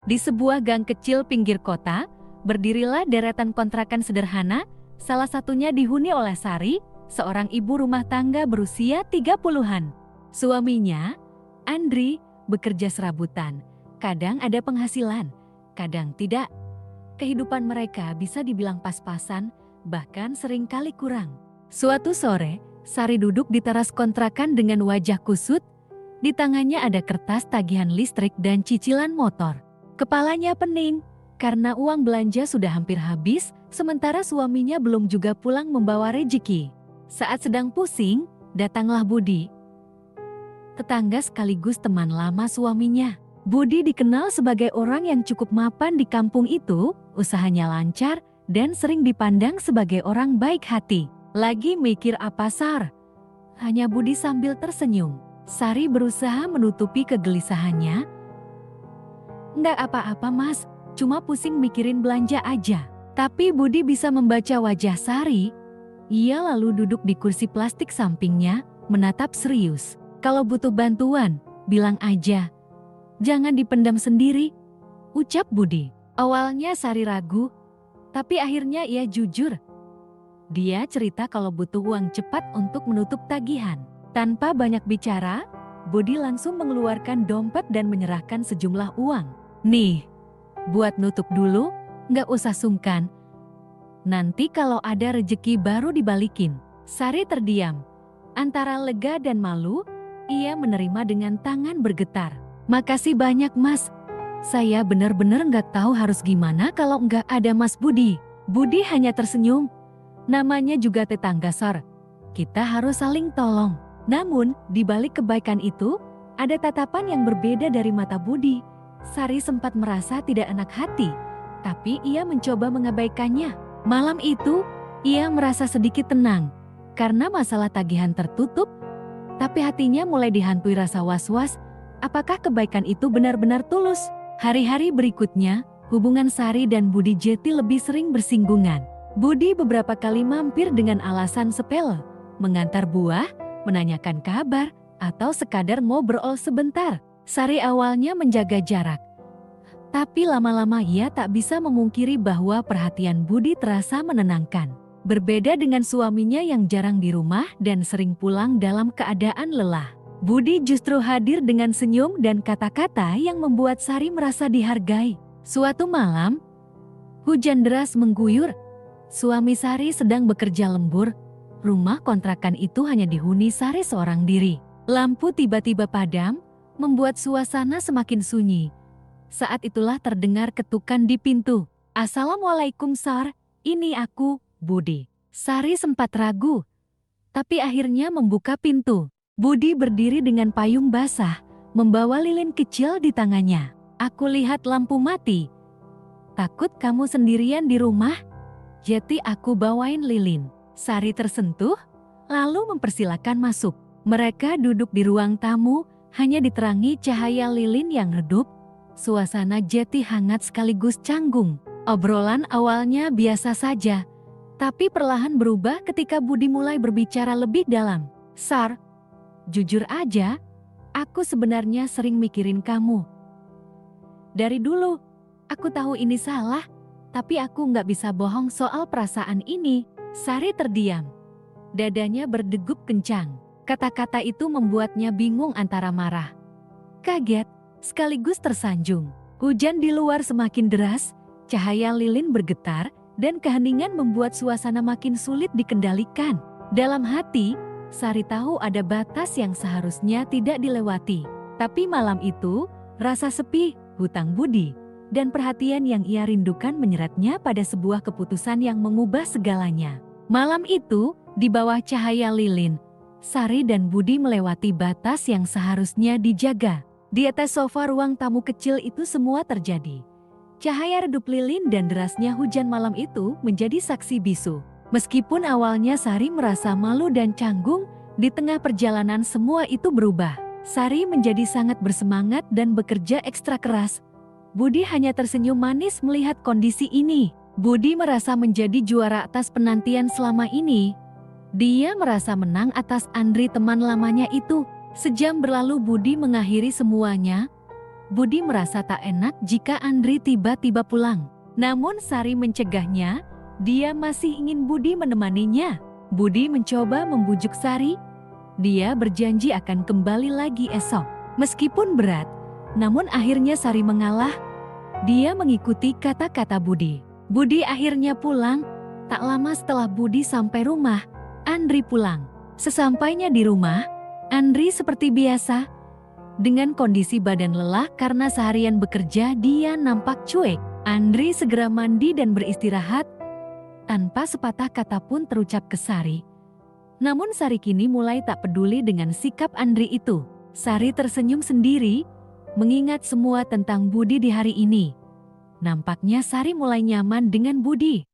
Di sebuah gang kecil pinggir kota, berdirilah deretan kontrakan sederhana, salah satunya dihuni oleh Sari, seorang ibu rumah tangga berusia 30-an. Suaminya, Andri, bekerja serabutan. Kadang ada penghasilan, kadang tidak. Kehidupan mereka bisa dibilang pas-pasan, bahkan seringkali kurang. Suatu sore, Sari duduk di teras kontrakan dengan wajah kusut. Di tangannya ada kertas tagihan listrik dan cicilan motor. Kepalanya pening, karena uang belanja sudah hampir habis, sementara suaminya belum juga pulang membawa rejeki. Saat sedang pusing, datanglah Budi, tetangga sekaligus teman lama suaminya. Budi dikenal sebagai orang yang cukup mapan di kampung itu, usahanya lancar, dan sering dipandang sebagai orang baik hati. Lagi mikir apa Sar? Hanya Budi sambil tersenyum. Sari berusaha menutupi kegelisahannya. Nggak apa-apa mas, cuma pusing mikirin belanja aja. Tapi Budi bisa membaca wajah Sari. Ia lalu duduk di kursi plastik sampingnya, menatap serius. Kalau butuh bantuan, bilang aja. Jangan dipendam sendiri, ucap Budi. Awalnya Sari ragu, tapi akhirnya ia jujur. Dia cerita kalau butuh uang cepat untuk menutup tagihan. Tanpa banyak bicara, Budi langsung mengeluarkan dompet dan menyerahkan sejumlah uang. Nih, buat nutup dulu, nggak usah sungkan. Nanti kalau ada rejeki baru dibalikin. Sari terdiam. Antara lega dan malu, ia menerima dengan tangan bergetar. Makasih banyak mas. Saya benar-benar nggak tahu harus gimana kalau nggak ada mas Budi. Budi hanya tersenyum. Namanya juga tetangga Sar. Kita harus saling tolong. Namun, di balik kebaikan itu, ada tatapan yang berbeda dari mata Budi. Sari sempat merasa tidak enak hati, tapi ia mencoba mengabaikannya. Malam itu, ia merasa sedikit tenang, karena masalah tagihan tertutup, tapi hatinya mulai dihantui rasa was-was, apakah kebaikan itu benar-benar tulus? Hari-hari berikutnya, hubungan Sari dan Budi Jeti lebih sering bersinggungan. Budi beberapa kali mampir dengan alasan sepele, mengantar buah, menanyakan kabar, atau sekadar ngobrol sebentar. Sari awalnya menjaga jarak. Tapi lama-lama ia tak bisa memungkiri bahwa perhatian Budi terasa menenangkan. Berbeda dengan suaminya yang jarang di rumah dan sering pulang dalam keadaan lelah. Budi justru hadir dengan senyum dan kata-kata yang membuat Sari merasa dihargai. Suatu malam, hujan deras mengguyur. Suami Sari sedang bekerja lembur. Rumah kontrakan itu hanya dihuni Sari seorang diri. Lampu tiba-tiba padam, membuat suasana semakin sunyi. Saat itulah terdengar ketukan di pintu. Assalamualaikum Sar, ini aku, Budi. Sari sempat ragu, tapi akhirnya membuka pintu. Budi berdiri dengan payung basah, membawa lilin kecil di tangannya. Aku lihat lampu mati. Takut kamu sendirian di rumah? Jadi aku bawain lilin. Sari tersentuh, lalu mempersilakan masuk. Mereka duduk di ruang tamu, hanya diterangi cahaya lilin yang redup. Suasana Jeti hangat sekaligus canggung. Obrolan awalnya biasa saja, tapi perlahan berubah ketika Budi mulai berbicara lebih dalam. Sar, jujur aja, aku sebenarnya sering mikirin kamu. Dari dulu, aku tahu ini salah, tapi aku nggak bisa bohong soal perasaan ini. Sari terdiam. Dadanya berdegup kencang. Kata-kata itu membuatnya bingung antara marah, kaget, sekaligus tersanjung. Hujan di luar semakin deras, cahaya lilin bergetar, dan keheningan membuat suasana makin sulit dikendalikan. Dalam hati, Sari tahu ada batas yang seharusnya tidak dilewati. Tapi malam itu, rasa sepi, hutang budi, dan perhatian yang ia rindukan menyeretnya pada sebuah keputusan yang mengubah segalanya. Malam itu, di bawah cahaya lilin, Sari dan Budi melewati batas yang seharusnya dijaga. Di atas sofa ruang tamu kecil itu semua terjadi. Cahaya redup lilin dan derasnya hujan malam itu menjadi saksi bisu. Meskipun awalnya Sari merasa malu dan canggung, di tengah perjalanan semua itu berubah. Sari menjadi sangat bersemangat dan bekerja ekstra keras. Budi hanya tersenyum manis melihat kondisi ini. Budi merasa menjadi juara atas penantian selama ini. Dia merasa menang atas Andri teman lamanya itu. Sejam berlalu Budi mengakhiri semuanya. Budi merasa tak enak jika Andri tiba-tiba pulang. Namun Sari mencegahnya, dia masih ingin Budi menemaninya. Budi mencoba membujuk Sari. Dia berjanji akan kembali lagi esok. Meskipun berat, namun akhirnya Sari mengalah. Dia mengikuti kata-kata Budi. Budi akhirnya pulang. Tak lama setelah Budi sampai rumah, Andri pulang. Sesampainya di rumah, Andri seperti biasa. Dengan kondisi badan lelah karena seharian bekerja, dia nampak cuek. Andri segera mandi dan beristirahat. Tanpa sepatah kata pun terucap ke Sari. Namun Sari kini mulai tak peduli dengan sikap Andri itu. Sari tersenyum sendiri, mengingat semua tentang Budi di hari ini. Nampaknya Sari mulai nyaman dengan Budi.